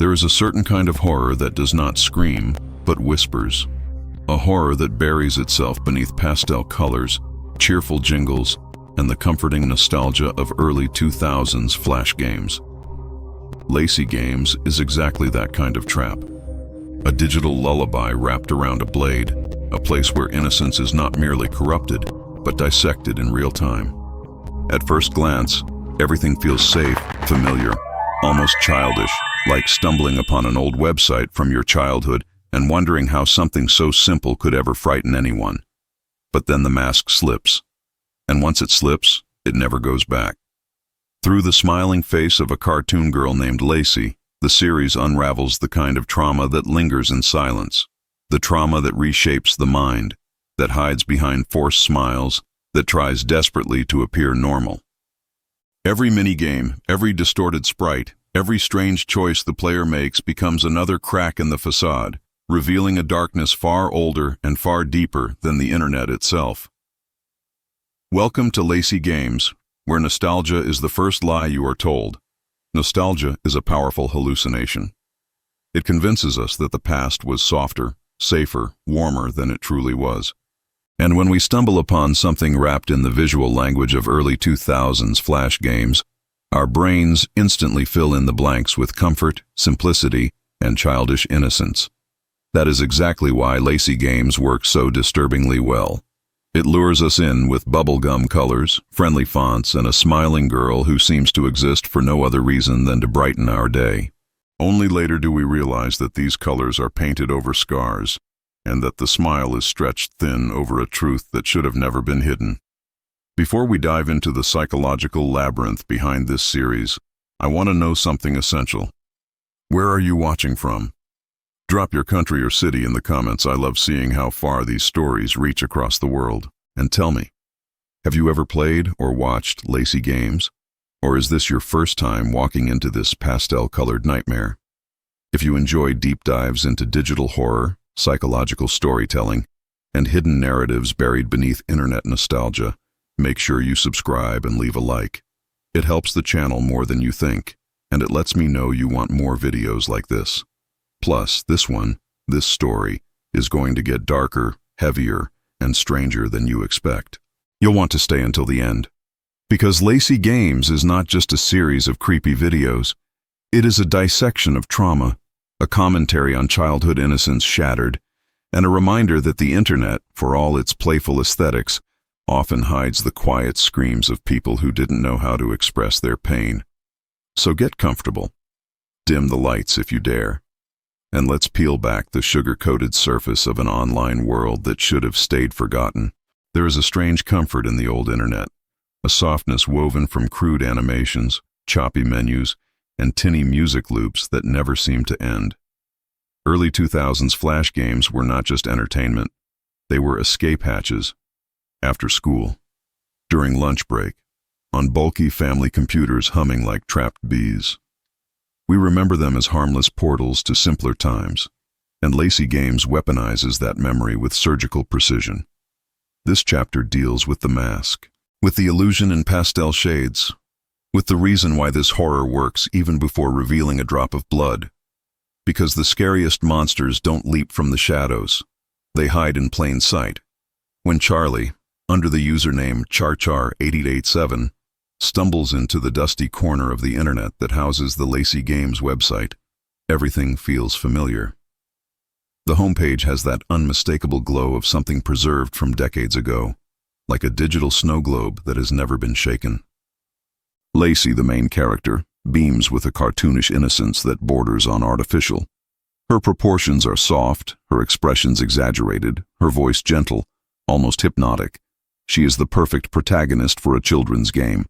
There is a certain kind of horror that does not scream, but whispers. A horror that buries itself beneath pastel colors, cheerful jingles, and the comforting nostalgia of early 2000s flash games. Lacey Games is exactly that kind of trap. A digital lullaby wrapped around a blade, a place where innocence is not merely corrupted, but dissected in real time. At first glance, everything feels safe, familiar, almost childish, like stumbling upon an old website from your childhood and wondering how something so simple could ever frighten anyone. But then the mask slips, and once it slips, it never goes back. Through the smiling face of a cartoon girl named Lacey, the series unravels the kind of trauma that lingers in silence, the trauma that reshapes the mind, that hides behind forced smiles, that tries desperately to appear normal. Every minigame, every distorted sprite, every strange choice the player makes becomes another crack in the facade, revealing a darkness far older and far deeper than the internet itself. Welcome to Lacey Games, where nostalgia is the first lie you are told. Nostalgia is a powerful hallucination. It convinces us that the past was softer, safer, warmer than it truly was. And when we stumble upon something wrapped in the visual language of early 2000s flash games, our brains instantly fill in the blanks with comfort, simplicity, and childish innocence. That is exactly why Lacey Games works so disturbingly well. It lures us in with bubblegum colors, friendly fonts, and a smiling girl who seems to exist for no other reason than to brighten our day. Only later do we realize that these colors are painted over scars, and that the smile is stretched thin over a truth that should have never been hidden. Before we dive into the psychological labyrinth behind this series, I want to know something essential. Where are you watching from? Drop your country or city in the comments. I love seeing how far these stories reach across the world. And tell me, have you ever played or watched Lacey Games? Or is this your first time walking into this pastel-colored nightmare? If you enjoy deep dives into digital horror, psychological storytelling, and hidden narratives buried beneath internet nostalgia, make sure you subscribe and leave a like. It helps the channel more than you think, and it lets me know you want more videos like this. Plus, this story, is going to get darker, heavier, and stranger than you expect. You'll want to stay until the end. Because Lacey Games is not just a series of creepy videos, it is a dissection of trauma, a commentary on childhood innocence shattered, and a reminder that the internet, for all its playful aesthetics, often hides the quiet screams of people who didn't know how to express their pain. So get comfortable, dim the lights if you dare, and let's peel back the sugar-coated surface of an online world that should have stayed forgotten. There is a strange comfort in the old internet, a softness woven from crude animations, choppy menus, and tinny music loops that never seem to end. Early 2000s flash games were not just entertainment, they were escape hatches. After school, during lunch break, on bulky family computers humming like trapped bees. We remember them as harmless portals to simpler times, and Lacey Games weaponizes that memory with surgical precision. This chapter deals with the mask, with the illusion in pastel shades, with the reason why this horror works even before revealing a drop of blood. Because the scariest monsters don't leap from the shadows, they hide in plain sight. When Charlie, under the username charchar8887, stumbles into the dusty corner of the internet that houses the Lacey Games website, everything feels familiar. The homepage has that unmistakable glow of something preserved from decades ago, like a digital snow globe that has never been shaken. Lacey, the main character, beams with a cartoonish innocence that borders on artificial. Her proportions are soft, her expressions exaggerated, her voice gentle, almost hypnotic. She is the perfect protagonist for a children's game.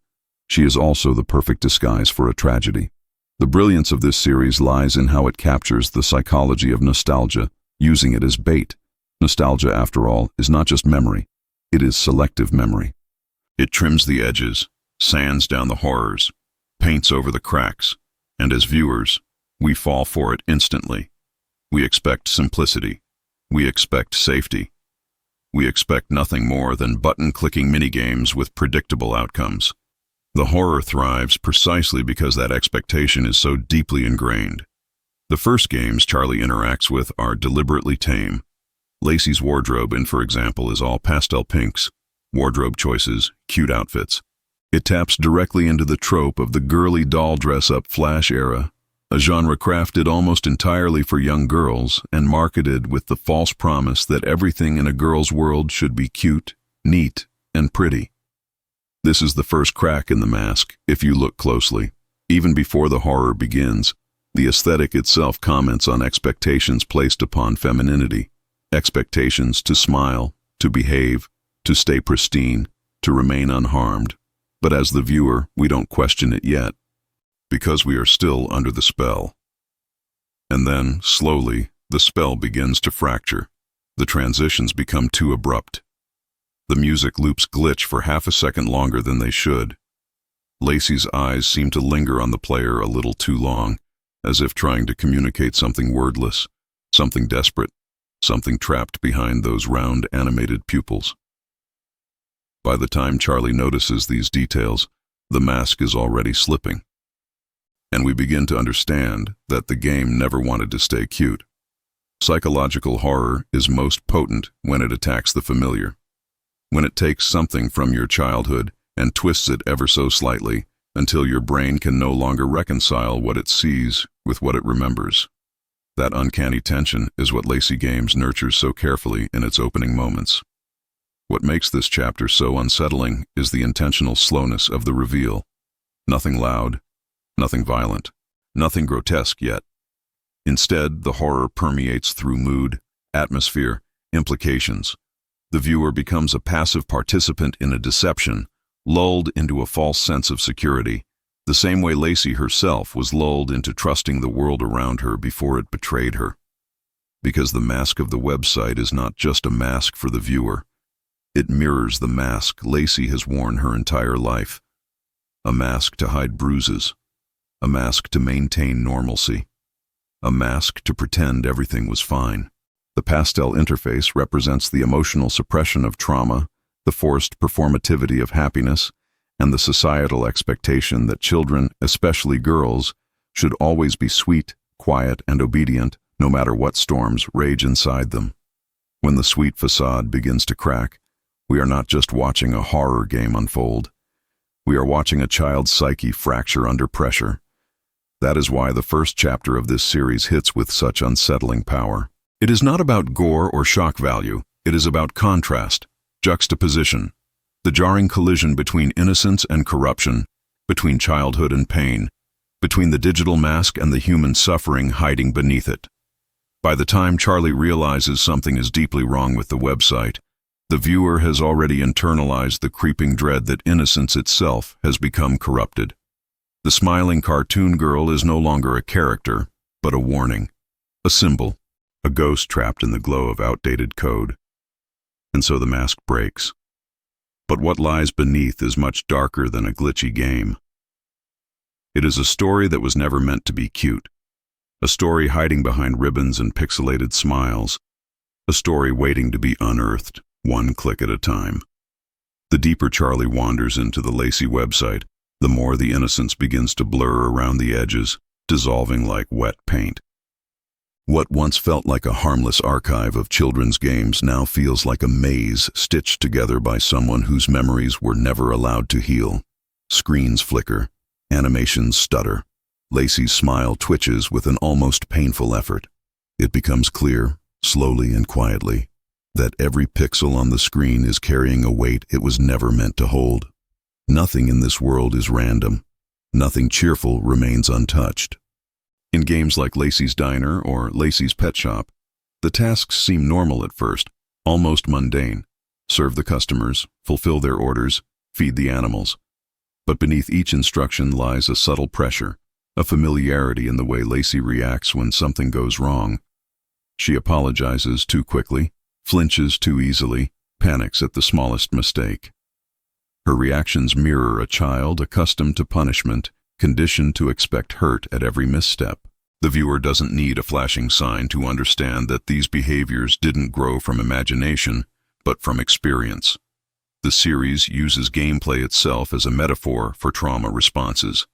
She is also the perfect disguise for a tragedy. The brilliance of this series lies in how it captures the psychology of nostalgia, using it as bait. Nostalgia, after all, is not just memory. It is selective memory. It trims the edges, sands down the horrors, paints over the cracks, and as viewers, we fall for it instantly. We expect simplicity. We expect safety. We expect nothing more than button-clicking minigames with predictable outcomes. The horror thrives precisely because that expectation is so deeply ingrained. The The first games Charlie interacts with are deliberately tame. Lacey's wardrobe, for example, is all pastel pinks. Wardrobe choices, cute outfits. It taps directly into the trope of the girly doll dress-up flash era, a genre crafted almost entirely for young girls and marketed with the false promise that everything in a girl's world should be cute, neat, and pretty. This is the first crack in the mask, if you look closely. Even before the horror begins, the aesthetic itself comments on expectations placed upon femininity. Expectations to smile, to behave, to stay pristine, to remain unharmed. But as the viewer, we don't question it yet, because we are still under the spell. And then, slowly, the spell begins to fracture. The transitions become too abrupt. The music loops glitch for half a second longer than they should. Lacey's eyes seem to linger on the player a little too long, as if trying to communicate something wordless, something desperate, something trapped behind those round animated pupils. By the time Charlie notices these details, the mask is already slipping. And we begin to understand that the game never wanted to stay cute. Psychological horror is most potent when it attacks the familiar. When it takes something from your childhood and twists it ever so slightly until your brain can no longer reconcile what it sees with what it remembers. That uncanny tension is what Lacey Games nurtures so carefully in its opening moments. What makes this chapter so unsettling is the intentional slowness of the reveal. Nothing loud, nothing violent, nothing grotesque yet. Instead, the horror permeates through mood, atmosphere, implications. The viewer becomes a passive participant in a deception, lulled into a false sense of security, the same way Lacey herself was lulled into trusting the world around her before it betrayed her. Because the mask of the website is not just a mask for the viewer. It mirrors the mask Lacey has worn her entire life. A mask to hide bruises. A mask to maintain normalcy. A mask to pretend everything was fine. The pastel interface represents the emotional suppression of trauma, the forced performativity of happiness, and the societal expectation that children, especially girls, should always be sweet, quiet, and obedient, no matter what storms rage inside them. When the sweet facade begins to crack, we are not just watching a horror game unfold. We are watching a child's psyche fracture under pressure. That is why the first chapter of this series hits with such unsettling power. It is not about gore or shock value. It is about contrast, juxtaposition, the jarring collision between innocence and corruption, between childhood and pain, between the digital mask and the human suffering hiding beneath it. By the time Charlie realizes something is deeply wrong with the website, the viewer has already internalized the creeping dread that innocence itself has become corrupted. The smiling cartoon girl is no longer a character, but a warning, a symbol, a ghost trapped in the glow of outdated code. And so the mask breaks. But what lies beneath is much darker than a glitchy game. It is a story that was never meant to be cute, a story hiding behind ribbons and pixelated smiles, a story waiting to be unearthed, one click at a time. The deeper Charlie wanders into the Lacey website, the more the innocence begins to blur around the edges, dissolving like wet paint. What once felt like a harmless archive of children's games now feels like a maze stitched together by someone whose memories were never allowed to heal. Screens flicker, animations stutter. Lacey's smile twitches with an almost painful effort. It becomes clear, slowly and quietly, that every pixel on the screen is carrying a weight it was never meant to hold. Nothing in this world is random. Nothing cheerful remains untouched. In games like Lacey's Diner or Lacey's Pet Shop, the tasks seem normal at first, almost mundane. Serve the customers, fulfill their orders, feed the animals. But beneath each instruction lies a subtle pressure, a familiarity in the way Lacey reacts when something goes wrong. She apologizes too quickly, flinches too easily, panics at the smallest mistake. Her reactions mirror a child accustomed to punishment, conditioned to expect hurt at every misstep. The viewer doesn't need a flashing sign to understand that these behaviors didn't grow from imagination, but from experience. The series uses gameplay itself as a metaphor for trauma responses.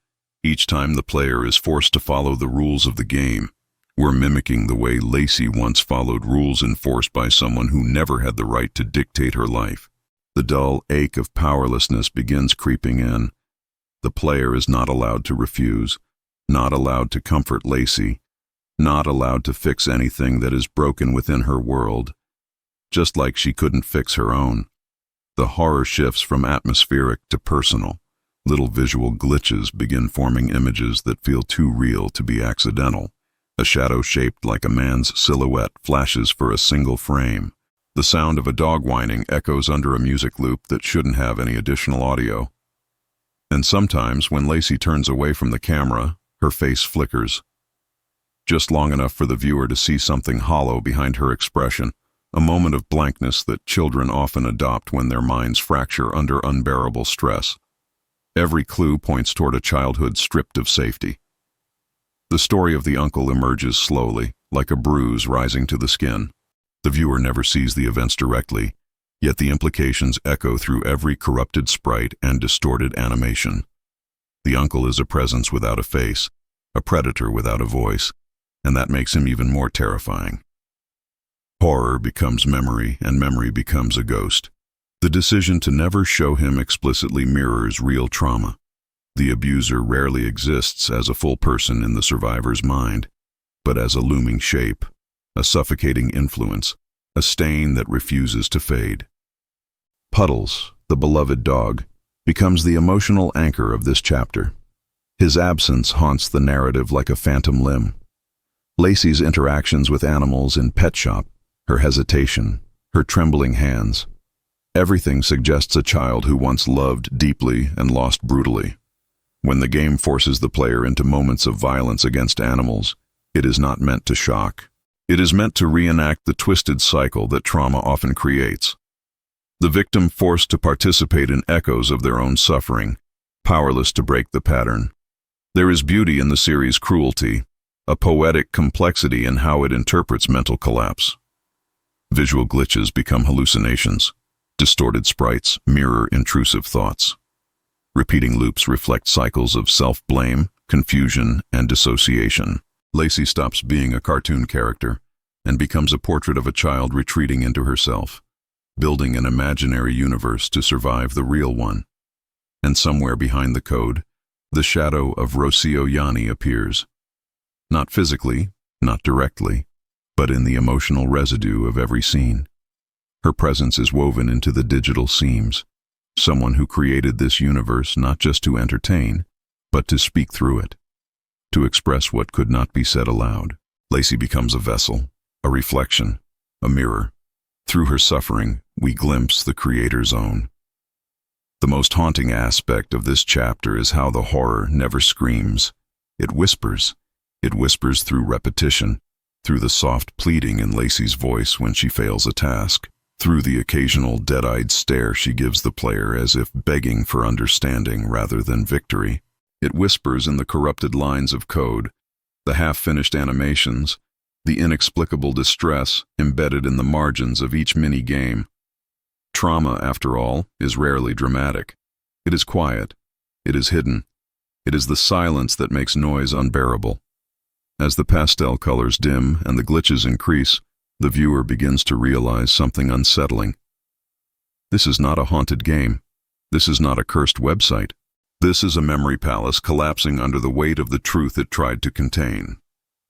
Each time the player is forced to follow the rules of the game, We're mimicking the way Lacey once followed rules enforced by someone who never had the right to dictate her life. The dull ache of powerlessness begins creeping in. The player is not allowed to refuse, not allowed to comfort Lacey, not allowed to fix anything that is broken within her world, just like she couldn't fix her own. The horror shifts from atmospheric to personal. Little visual glitches begin forming images that feel too real to be accidental. A shadow shaped like a man's silhouette flashes for a single frame. The sound of a dog whining echoes under a music loop that shouldn't have any additional audio. And sometimes, when Lacey turns away from the camera, her face flickers. Just long enough for the viewer to see something hollow behind her expression, a moment of blankness that children often adopt when their minds fracture under unbearable stress. Every clue points toward a childhood stripped of safety. The story of the uncle emerges slowly, like a bruise rising to the skin. The viewer never sees the events directly, yet the implications echo through every corrupted sprite and distorted animation. The uncle is a presence without a face, a predator without a voice, and that makes him even more terrifying. Horror becomes memory, and memory becomes a ghost. The decision to never show him explicitly mirrors real trauma. The abuser rarely exists as a full person in the survivor's mind, but as a looming shape, a suffocating influence, a stain that refuses to fade. Puddles, the beloved dog, becomes the emotional anchor of this chapter. His absence haunts the narrative like a phantom limb. Lacey's interactions with animals in Pet Shop, her hesitation, her trembling hands, everything suggests a child who once loved deeply and lost brutally. When the game forces the player into moments of violence against animals, it is not meant to shock. It is meant to reenact the twisted cycle that trauma often creates. The victim forced to participate in echoes of their own suffering, powerless to break the pattern. There is beauty in the series' cruelty, a poetic complexity in how it interprets mental collapse. Visual glitches become hallucinations. Distorted sprites mirror intrusive thoughts. Repeating loops reflect cycles of self-blame, confusion, and dissociation. Lacey stops being a cartoon character and becomes a portrait of a child retreating into herself, building an imaginary universe to survive the real one. And somewhere behind the code, the shadow of Rocío Yani appears. Not physically, not directly, but in the emotional residue of every scene. Her presence is woven into the digital seams. Someone who created this universe not just to entertain, but to speak through it, to express what could not be said aloud. Lacey becomes a vessel, a reflection, a mirror. Through her suffering, we glimpse the creator's own. The most haunting aspect of this chapter is how the horror never screams. It whispers. It whispers through repetition, through the soft pleading in Lacey's voice when she fails a task, through the occasional dead-eyed stare she gives the player as if begging for understanding rather than victory. It whispers in the corrupted lines of code, the half-finished animations, the inexplicable distress embedded in the margins of each mini-game. Trauma, after all, is rarely dramatic. It is quiet. It is hidden. It is the silence that makes noise unbearable. As the pastel colors dim and the glitches increase, the viewer begins to realize something unsettling. This is not a haunted game. This is not a cursed website. This is a memory palace collapsing under the weight of the truth it tried to contain.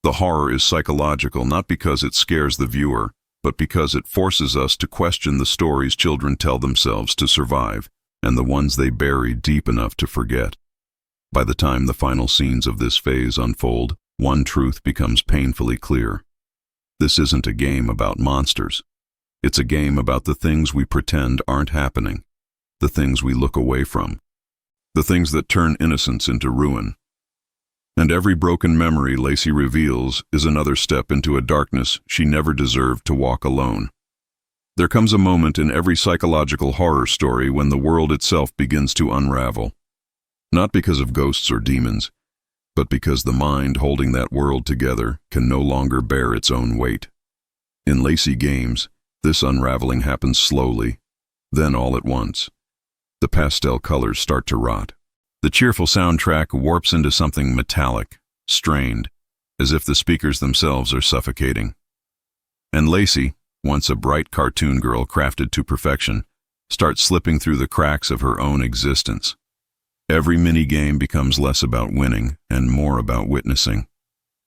The horror is psychological not because it scares the viewer, but because it forces us to question the stories children tell themselves to survive, and the ones they bury deep enough to forget. By the time the final scenes of this phase unfold, one truth becomes painfully clear. This isn't a game about monsters. It's a game about the things we pretend aren't happening, the things we look away from, the things that turn innocence into ruin. And every broken memory Lacey reveals is another step into a darkness she never deserved to walk alone. There comes a moment in every psychological horror story when the world itself begins to unravel. Not because of ghosts or demons, but because the mind holding that world together can no longer bear its own weight. In Lacey Games, this unraveling happens slowly, then all at once. The pastel colors start to rot. The cheerful soundtrack warps into something metallic, strained, as if the speakers themselves are suffocating. And Lacey, once a bright cartoon girl crafted to perfection, starts slipping through the cracks of her own existence. Every mini-game becomes less about winning and more about witnessing.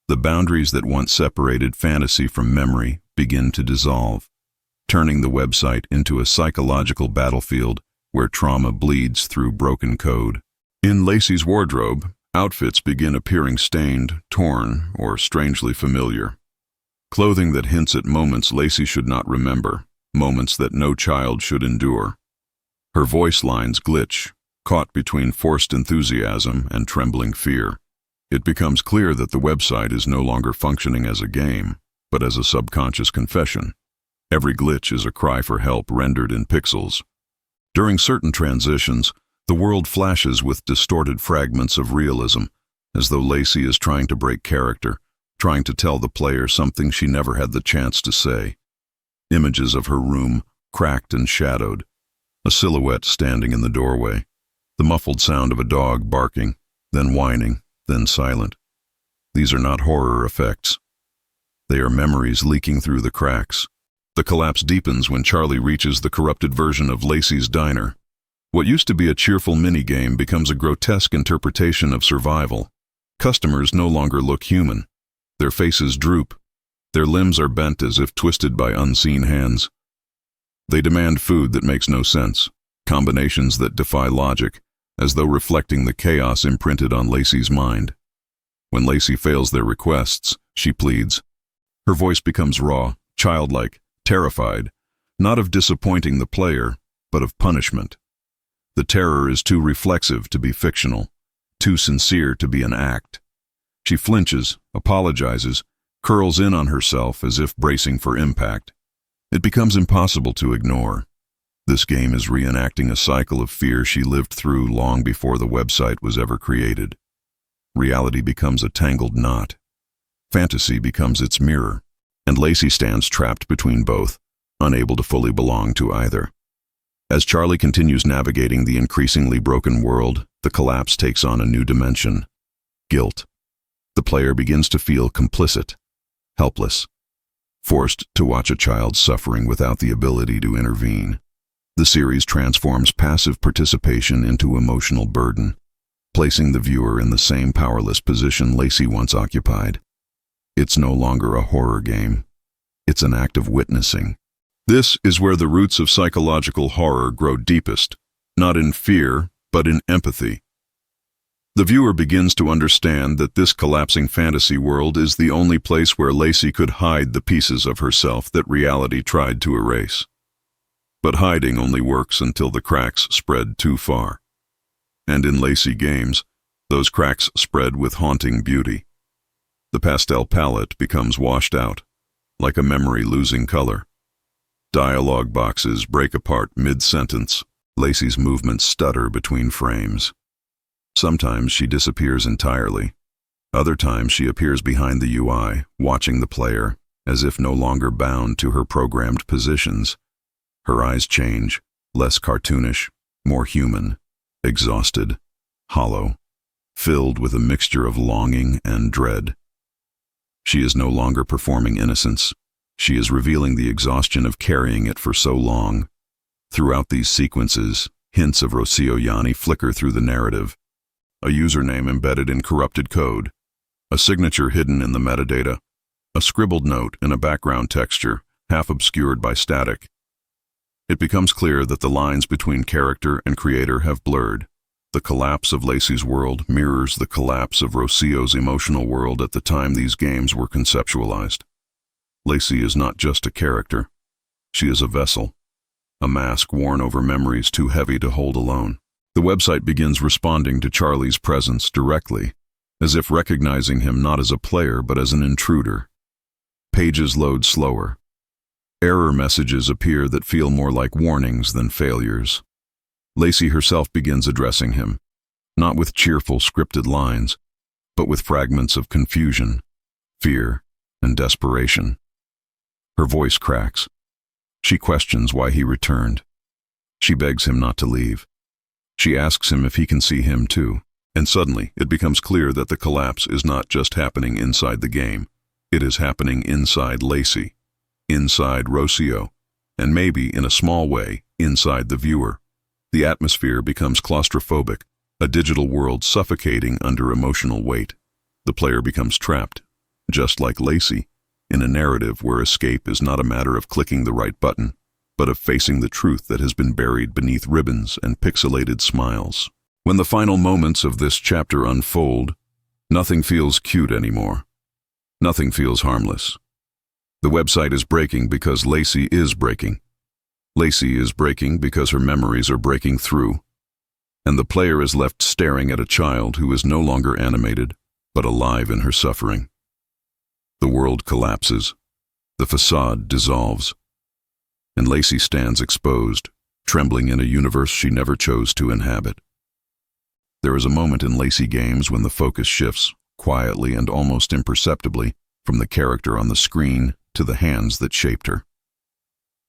The boundaries that once separated fantasy from memory begin to dissolve, turning the website into a psychological battlefield where trauma bleeds through broken code. In Lacey's wardrobe, outfits begin appearing stained, torn, or strangely familiar. Clothing that hints at moments Lacey should not remember, moments that no child should endure. Her voice lines glitch, caught between forced enthusiasm and trembling fear. It becomes clear that the website is no longer functioning as a game, but as a subconscious confession. Every glitch is a cry for help rendered in pixels. During certain transitions, the world flashes with distorted fragments of realism, as though Lacey is trying to break character, trying to tell the player something she never had the chance to say. Images of her room, cracked and shadowed, a silhouette standing in the doorway, the muffled sound of a dog barking, then whining, then silent. These are not horror effects. They are memories leaking through the cracks. The collapse deepens when Charlie reaches the corrupted version of Lacey's diner. What used to be a cheerful minigame becomes a grotesque interpretation of survival. Customers no longer look human. Their faces droop. Their limbs are bent as if twisted by unseen hands. They demand food that makes no sense, combinations that defy logic, as though reflecting the chaos imprinted on Lacey's mind. When Lacey fails their requests, she pleads. Her voice becomes raw, childlike, terrified, not of disappointing the player, but of punishment. The terror is too reflexive to be fictional, too sincere to be an act. She flinches, apologizes, curls in on herself as if bracing for impact. It becomes impossible to ignore. This game is reenacting a cycle of fear she lived through long before the website was ever created. Reality becomes a tangled knot. Fantasy becomes its mirror, and Lacey stands trapped between both, unable to fully belong to either. As Charlie continues navigating the increasingly broken world, the collapse takes on a new dimension: guilt. The player begins to feel complicit, helpless, forced to watch a child suffering without the ability to intervene. The series transforms passive participation into emotional burden, placing the viewer in the same powerless position Lacey once occupied. It's no longer a horror game. It's an act of witnessing. This is where the roots of psychological horror grow deepest, not in fear, but in empathy. The viewer begins to understand that this collapsing fantasy world is the only place where Lacey could hide the pieces of herself that reality tried to erase. But hiding only works until the cracks spread too far. And in Lacey Games, those cracks spread with haunting beauty. The pastel palette becomes washed out, like a memory losing color. Dialogue boxes break apart mid-sentence. Lacey's movements stutter between frames. Sometimes she disappears entirely. Other times she appears behind the UI, watching the player, as if no longer bound to her programmed positions. Her eyes change, less cartoonish, more human, exhausted, hollow, filled with a mixture of longing and dread. She is no longer performing innocence. She is revealing the exhaustion of carrying it for so long. Throughout these sequences, hints of Rocío Yani flicker through the narrative. A username embedded in corrupted code, a signature hidden in the metadata, a scribbled note in a background texture, half obscured by static. It becomes clear that the lines between character and creator have blurred. The collapse of Lacey's world mirrors the collapse of Rocío's emotional world at the time these games were conceptualized. Lacey is not just a character. She is a vessel, a mask worn over memories too heavy to hold alone. The website begins responding to Charlie's presence directly, as if recognizing him not as a player but as an intruder. Pages load slower. Error messages appear that feel more like warnings than failures. Lacey herself begins addressing him, not with cheerful scripted lines, but with fragments of confusion, fear, and desperation. Her voice cracks. She questions why he returned. She begs him not to leave. She asks him if he can see him too, And suddenly, it becomes clear that the collapse is not just happening inside the game. It is happening inside Lacey, inside Rocío, and maybe, in a small way, inside the viewer. The atmosphere becomes claustrophobic, a digital world suffocating under emotional weight. The player becomes trapped, just like Lacey, in a narrative where escape is not a matter of clicking the right button, but of facing the truth that has been buried beneath ribbons and pixelated smiles. When the final moments of this chapter unfold, nothing feels cute anymore. Nothing feels harmless. The website is breaking because Lacey is breaking. Lacey is breaking because her memories are breaking through. And the player is left staring at a child who is no longer animated, but alive in her suffering. The world collapses. The facade dissolves. And Lacey stands exposed, trembling in a universe she never chose to inhabit. There is a moment in Lacey Games when the focus shifts, quietly and almost imperceptibly, from the character on the screen to the hands that shaped her.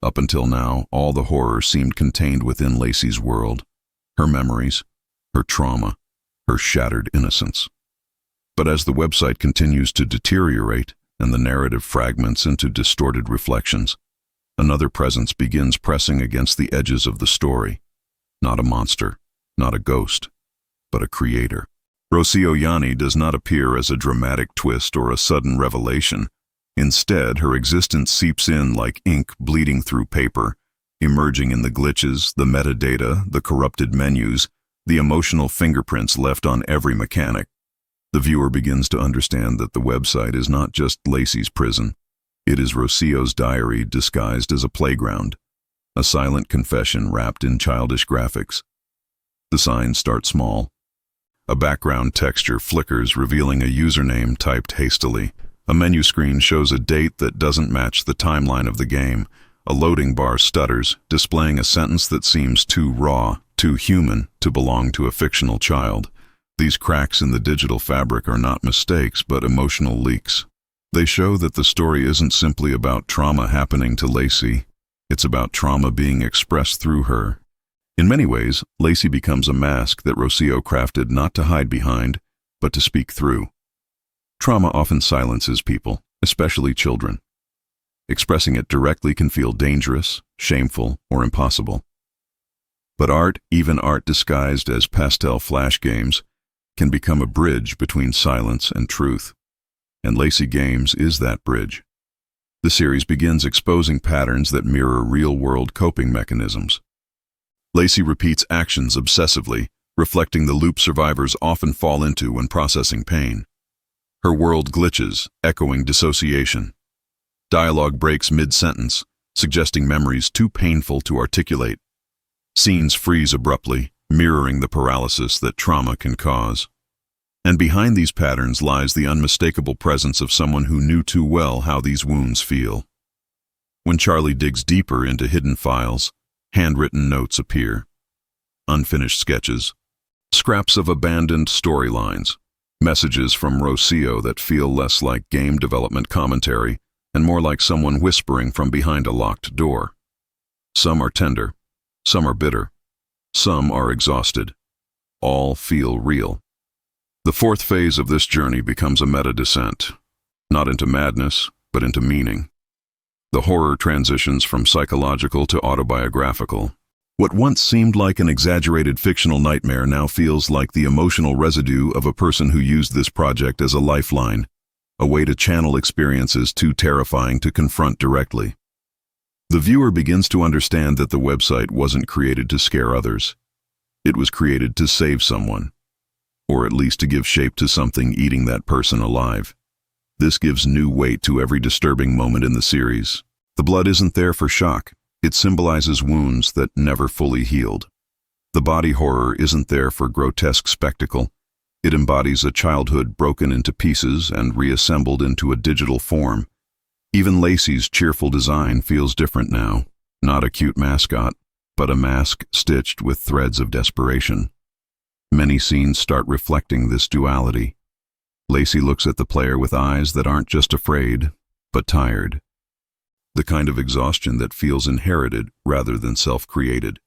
Up until now, all the horror seemed contained within Lacey's world, her memories, her trauma, her shattered innocence. But as the website continues to deteriorate and the narrative fragments into distorted reflections, another presence begins pressing against the edges of the story. Not a monster, not a ghost, but a creator. Rocío Yani does not appear as a dramatic twist or a sudden revelation. Instead, her existence seeps in like ink bleeding through paper, emerging in the glitches, the metadata, the corrupted menus, the emotional fingerprints left on every mechanic. The viewer begins to understand that the website is not just Lacey's prison. It is Rocío's diary disguised as a playground, a silent confession wrapped in childish graphics. The signs start small. A background texture flickers, revealing a username typed hastily. A menu screen shows a date that doesn't match the timeline of the game. A loading bar stutters, displaying a sentence that seems too raw, too human, to belong to a fictional child. These cracks in the digital fabric are not mistakes, but emotional leaks. They show that the story isn't simply about trauma happening to Lacey. It's about trauma being expressed through her. In many ways, Lacey becomes a mask that Rocío crafted not to hide behind, but to speak through. Trauma often silences people, especially children. Expressing it directly can feel dangerous, shameful, or impossible. But art, even art disguised as pastel flash games, can become a bridge between silence and truth. And Lacey Games is that bridge. The series begins exposing patterns that mirror real-world coping mechanisms. Lacey repeats actions obsessively, reflecting the loop survivors often fall into when processing pain. Her world glitches, echoing dissociation. Dialogue breaks mid-sentence, suggesting memories too painful to articulate. Scenes freeze abruptly, mirroring the paralysis that trauma can cause. And behind these patterns lies the unmistakable presence of someone who knew too well how these wounds feel. When Charlie digs deeper into hidden files, handwritten notes appear. Unfinished sketches. Scraps of abandoned storylines. Messages from Rocío that feel less like game development commentary and more like someone whispering from behind a locked door. Some are tender. Some are bitter. Some are exhausted. All feel real. The fourth phase of this journey becomes a meta-descent, not into madness, but into meaning. The horror transitions from psychological to autobiographical. What once seemed like an exaggerated fictional nightmare now feels like the emotional residue of a person who used this project as a lifeline, a way to channel experiences too terrifying to confront directly. The viewer begins to understand that the website wasn't created to scare others. It was created to save someone, or at least to give shape to something eating that person alive. This gives new weight to every disturbing moment in the series. The blood isn't there for shock. It symbolizes wounds that never fully healed. The body horror isn't there for grotesque spectacle. It embodies a childhood broken into pieces and reassembled into a digital form. Even Lacey's cheerful design feels different now. Not a cute mascot, but a mask stitched with threads of desperation. Many scenes start reflecting this duality. Lacey looks at the player with eyes that aren't just afraid, but tired. The kind of exhaustion that feels inherited rather than self-created.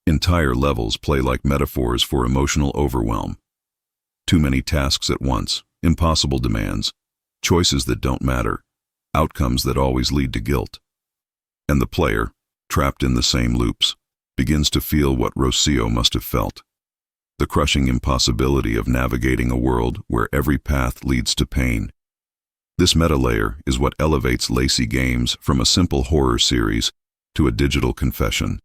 Entire levels play like metaphors for emotional overwhelm. Too many tasks at once, impossible demands, choices that don't matter, outcomes that always lead to guilt. And the player, trapped in the same loops, begins to feel what Rocío must have felt. The crushing impossibility of navigating a world where every path leads to pain. This meta layer is what elevates Lacey Games from a simple horror series to a digital confession.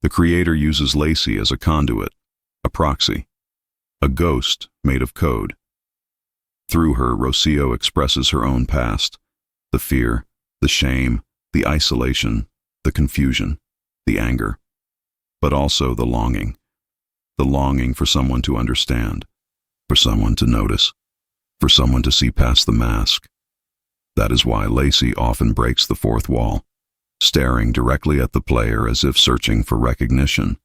The creator uses Lacey as a conduit, a proxy, a ghost made of code. Through her, Rocío expresses her own past, the fear, the shame, the isolation, the confusion, the anger, but also the longing for someone to understand, for someone to notice, for someone to see past the mask. That is why Lacey often breaks the fourth wall, staring directly at the player as if searching for recognition.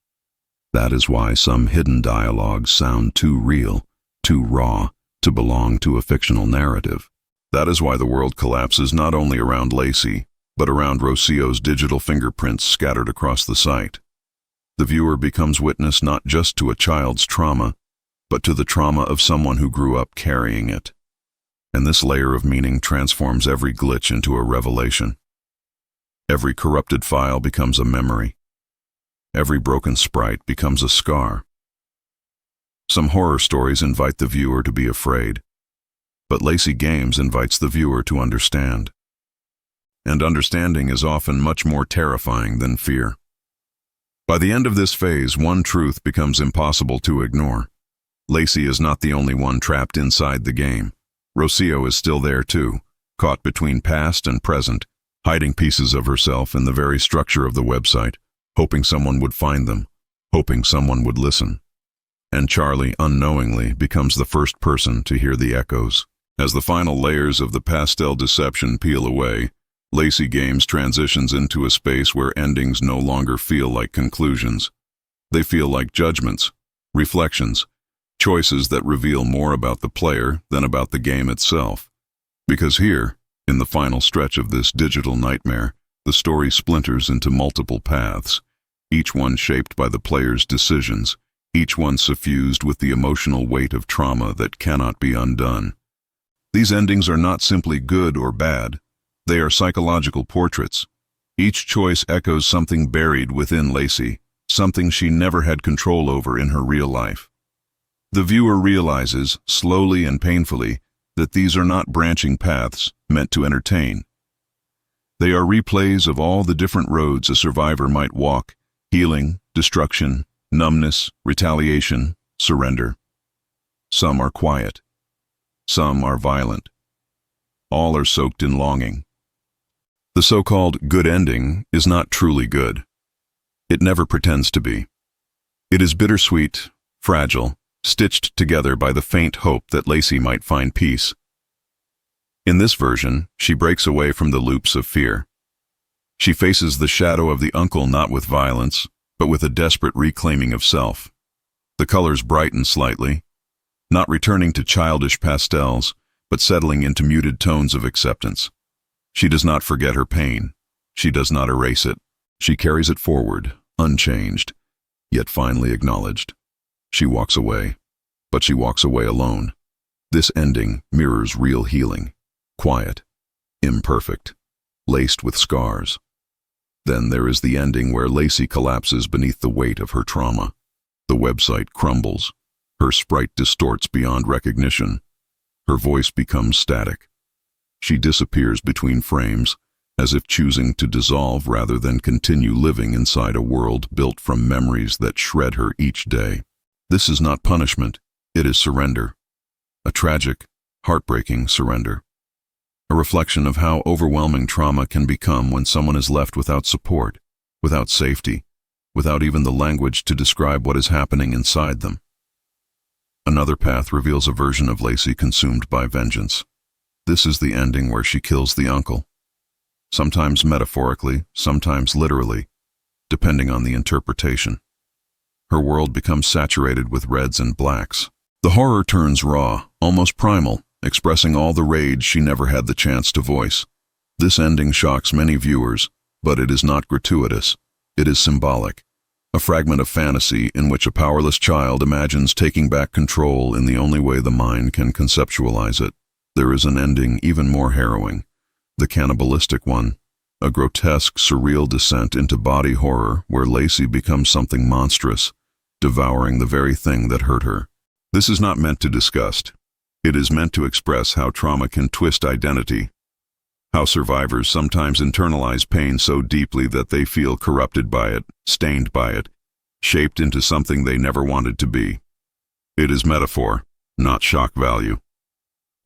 That is why some hidden dialogues sound too real, too raw, to belong to a fictional narrative. That is why the world collapses not only around Lacey, but around Rocío's digital fingerprints scattered across the site. The viewer becomes witness not just to a child's trauma, but to the trauma of someone who grew up carrying it. And this layer of meaning transforms every glitch into a revelation. Every corrupted file becomes a memory. Every broken sprite becomes a scar. Some horror stories invite the viewer to be afraid, but Lacey Games invites the viewer to understand. And understanding is often much more terrifying than fear. By the end of this phase, one truth becomes impossible to ignore. Lacey is not the only one trapped inside the game. Rocío is still there too, caught between past and present, hiding pieces of herself in the very structure of the website, hoping someone would find them, hoping someone would listen. And Charlie, unknowingly, becomes the first person to hear the echoes. As the final layers of the pastel deception peel away, Lacey Games transitions into a space where endings no longer feel like conclusions. They feel like judgments, reflections, choices that reveal more about the player than about the game itself. Because here, in the final stretch of this digital nightmare, the story splinters into multiple paths, each one shaped by the player's decisions, each one suffused with the emotional weight of trauma that cannot be undone. These endings are not simply good or bad. They are psychological portraits. Each choice echoes something buried within Lacey, something she never had control over in her real life. The viewer realizes, slowly and painfully, that these are not branching paths meant to entertain. They are replays of all the different roads a survivor might walk: healing, destruction, numbness, retaliation, surrender. Some are quiet. Some are violent. All are soaked in longing. The so-called good ending is not truly good. It never pretends to be. It is bittersweet, fragile, stitched together by the faint hope that Lacey might find peace. In this version, she breaks away from the loops of fear. She faces the shadow of the uncle not with violence, but with a desperate reclaiming of self. The colors brighten slightly, not returning to childish pastels, but settling into muted tones of acceptance. She does not forget her pain. She does not erase it. She carries it forward, unchanged, yet finally acknowledged. She walks away, but she walks away alone. This ending mirrors real healing, quiet, imperfect, laced with scars. Then there is the ending where Lacey collapses beneath the weight of her trauma. The website crumbles. Her sprite distorts beyond recognition. Her voice becomes static. She disappears between frames, as if choosing to dissolve rather than continue living inside a world built from memories that shred her each day. This is not punishment, it is surrender. A tragic, heartbreaking surrender. A reflection of how overwhelming trauma can become when someone is left without support, without safety, without even the language to describe what is happening inside them. Another path reveals a version of Lacey consumed by vengeance. This is the ending where she kills the uncle. Sometimes metaphorically, sometimes literally, depending on the interpretation. Her world becomes saturated with reds and blacks. The horror turns raw, almost primal, expressing all the rage she never had the chance to voice. This ending shocks many viewers, but it is not gratuitous. It is symbolic. a fragment of fantasy in which a powerless child imagines taking back control in the only way the mind can conceptualize it. There is an ending even more harrowing, the cannibalistic one, a grotesque, surreal descent into body horror where Lacey becomes something monstrous, devouring the very thing that hurt her. This is not meant to disgust. It is meant to express how trauma can twist identity, how survivors sometimes internalize pain so deeply that they feel corrupted by it, stained by it, shaped into something they never wanted to be. It is metaphor, not shock value.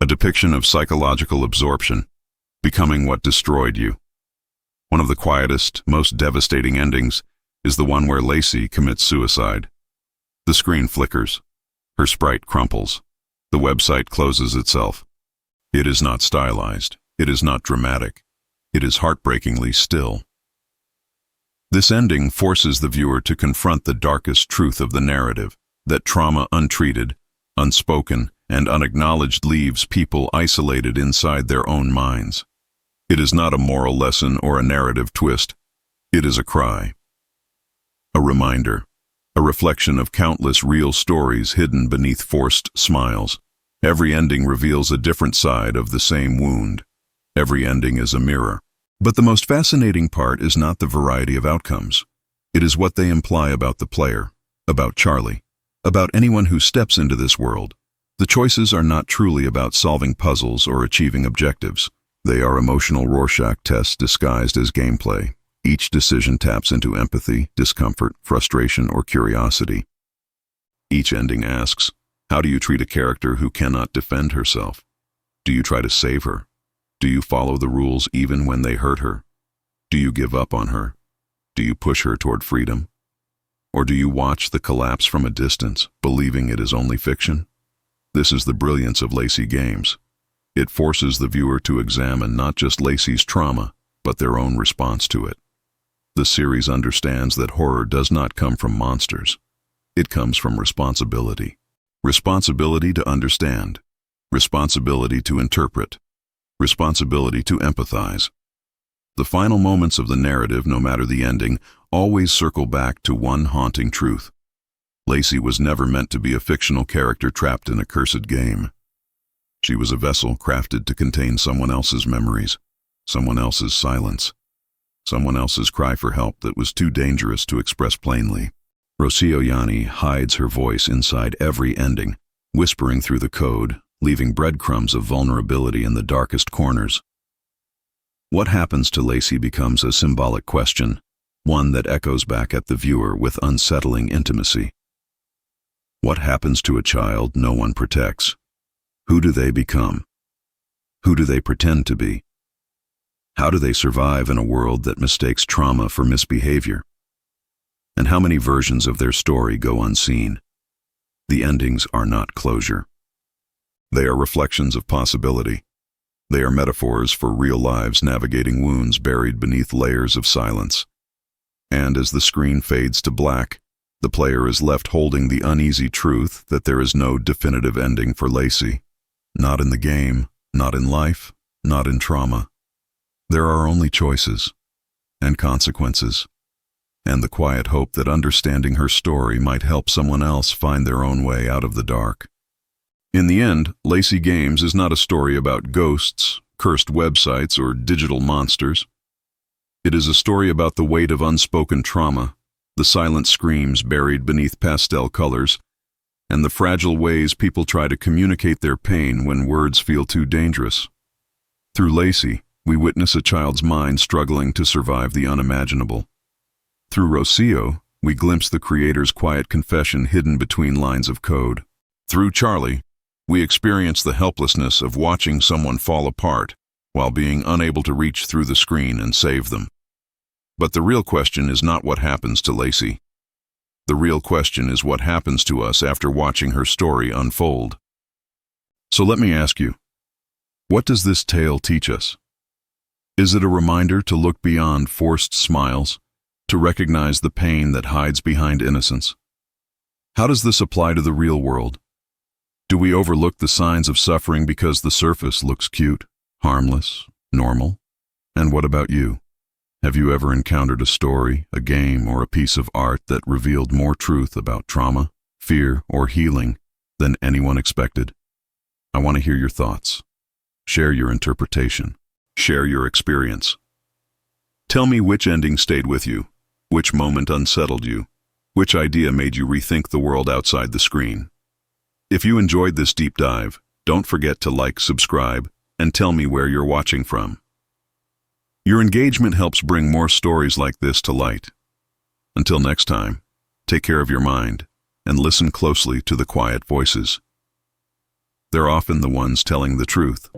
A depiction of psychological absorption, becoming what destroyed you. One of the quietest, most devastating endings is the one where Lacey commits suicide. The screen flickers. Her sprite crumples. The website closes itself. It is not stylized. It is not dramatic. It is heartbreakingly still. This ending forces the viewer to confront the darkest truth of the narrative, that trauma untreated, unspoken, and unacknowledged leaves people isolated inside their own minds. It is not a moral lesson or a narrative twist. It is a cry. A reminder. A reflection of countless real stories hidden beneath forced smiles. Every ending reveals a different side of the same wound. Every ending is a mirror. But the most fascinating part is not the variety of outcomes. It is what they imply about the player, about Charlie, about anyone who steps into this world. The choices are not truly about solving puzzles or achieving objectives. They are emotional Rorschach tests disguised as gameplay. Each decision taps into empathy, discomfort, frustration, or curiosity. Each ending asks, how do you treat a character who cannot defend herself? Do you try to save her? Do you follow the rules even when they hurt her? Do you give up on her? Do you push her toward freedom? Or do you watch the collapse from a distance, believing it is only fiction? This is the brilliance of Lacey Games. It forces the viewer to examine not just Lacey's trauma, but their own response to it. The series understands that horror does not come from monsters. It comes from responsibility. Responsibility to understand. Responsibility to interpret. Responsibility to empathize. The final moments of the narrative, no matter the ending, always circle back to one haunting truth. Lacey was never meant to be a fictional character trapped in a cursed game. She was a vessel crafted to contain someone else's memories, someone else's silence, someone else's cry for help that was too dangerous to express plainly. Rocío Yani hides her voice inside every ending, whispering through the code, leaving breadcrumbs of vulnerability in the darkest corners. What happens to Lacey becomes a symbolic question, one that echoes back at the viewer with unsettling intimacy. What happens to a child no one protects? Who do they become? Who do they pretend to be? How do they survive in a world that mistakes trauma for misbehavior? And how many versions of their story go unseen? The endings are not closure. They are reflections of possibility. They are metaphors for real lives navigating wounds buried beneath layers of silence. And as the screen fades to black, the player is left holding the uneasy truth that there is no definitive ending for Lacey. Not in the game, not in life, not in trauma. There are only choices and consequences, and the quiet hope that understanding her story might help someone else find their own way out of the dark. In the end, Lacey Games is not a story about ghosts, cursed websites, or digital monsters. It is a story about the weight of unspoken trauma, the silent screams buried beneath pastel colors, and the fragile ways people try to communicate their pain when words feel too dangerous. Through Lacey, we witness a child's mind struggling to survive the unimaginable. Through Rocío, we glimpse the creator's quiet confession hidden between lines of code. Through Charlie, we experience the helplessness of watching someone fall apart while being unable to reach through the screen and save them. But the real question is not what happens to Lacey. The real question is what happens to us after watching her story unfold. So let me ask you, what does this tale teach us? Is it a reminder to look beyond forced smiles, to recognize the pain that hides behind innocence? How does this apply to the real world? Do we overlook the signs of suffering because the surface looks cute, harmless, normal? And what about you? Have you ever encountered a story, a game, or a piece of art that revealed more truth about trauma, fear, or healing than anyone expected? I want to hear your thoughts. Share your interpretation. Share your experience. Tell me which ending stayed with you, which moment unsettled you, which idea made you rethink the world outside the screen. If you enjoyed this deep dive, don't forget to like, subscribe, and tell me where you're watching from. Your engagement helps bring more stories like this to light. Until next time, take care of your mind and listen closely to the quiet voices. They're often the ones telling the truth.